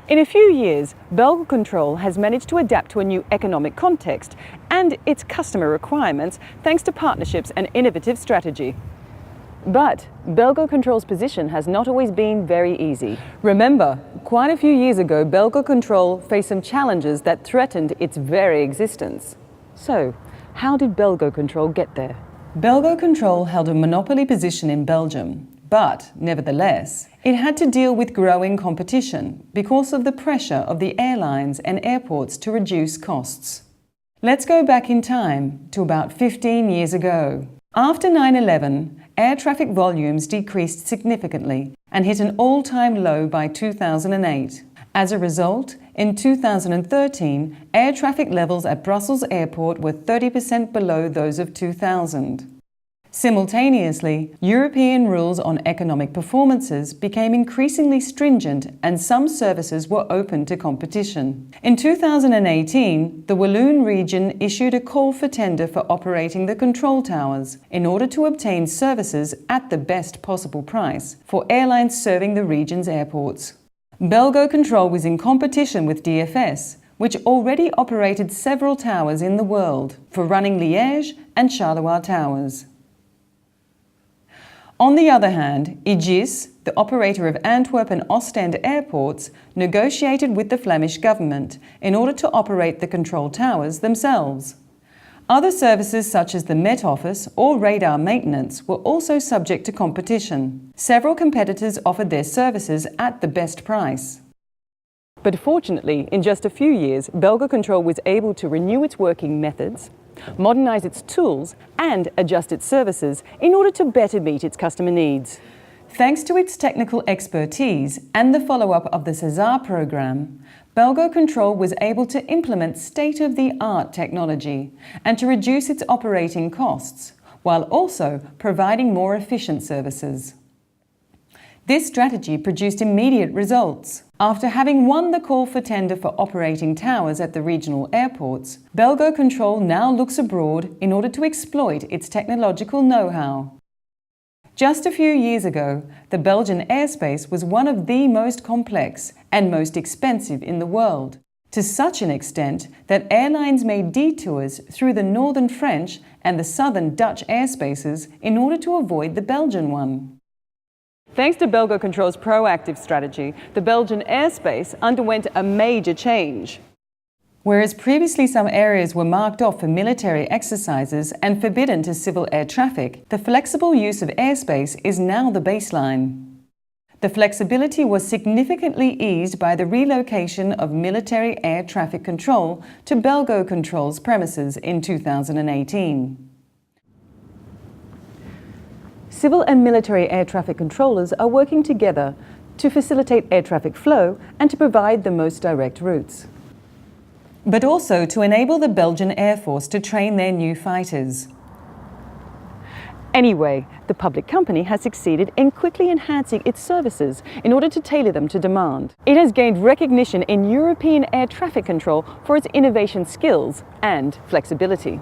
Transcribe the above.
In a few years, BELGOCONTROL has managed to adapt to a new economic context and its customer requirements thanks to partnerships and innovative strategy. But BELGOCONTROL's position has not always been very easy. Remember, quite a few years ago, BELGOCONTROL faced some challenges that threatened its very existence. So, how did BELGOCONTROL get there? BELGOCONTROL held a monopoly position in Belgium, but nevertheless, it had to deal with growing competition because of the pressure of the airlines and airports to reduce costs. Let's go back in time to about 15 years ago. After 9/11, air traffic volumes decreased significantly and hit an all-time low by 2008. As a result, in 2013, air traffic levels at Brussels Airport were 30% below those of 2000. Simultaneously, European rules on economic performances became increasingly stringent and some services were open to competition. In 2018, the Walloon region issued a call for tender for operating the control towers in order to obtain services at the best possible price for airlines serving the region's airports. BELGOCONTROL was in competition with DFS, which already operated several towers in the world for running Liège and Charleroi towers. On the other hand, Aegis, the operator of Antwerp and Ostend airports, negotiated with the Flemish government in order to operate the control towers themselves. Other services such as the Met Office or radar maintenance were also subject to competition. Several competitors offered their services at the best price. But fortunately, in just a few years, BELGOCONTROL was able to renew its working methods, modernize its tools and adjust its services in order to better meet its customer needs. Thanks to its technical expertise and the follow-up of the César program, BELGOCONTROL was able to implement state-of-the-art technology and to reduce its operating costs, while also providing more efficient services. This strategy produced immediate results. After having won the call for tender for operating towers at the regional airports, BELGOCONTROL now looks abroad in order to exploit its technological know-how. Just a few years ago, the Belgian airspace was one of the most complex and most expensive in the world, to such an extent that airlines made detours through the northern French and the southern Dutch airspaces in order to avoid the Belgian one. Thanks to BELGOCONTROL's proactive strategy, the Belgian airspace underwent a major change. Whereas previously some areas were marked off for military exercises and forbidden to civil air traffic, the flexible use of airspace is now the baseline. The flexibility was significantly eased by the relocation of military air traffic control to BELGOCONTROL's premises in 2018. Civil and military air traffic controllers are working together to facilitate air traffic flow and to provide the most direct routes, but also to enable the Belgian Air Force to train their new fighters. Anyway, the public company has succeeded in quickly enhancing its services in order to tailor them to demand. It has gained recognition in European air traffic control for its innovation skills and flexibility.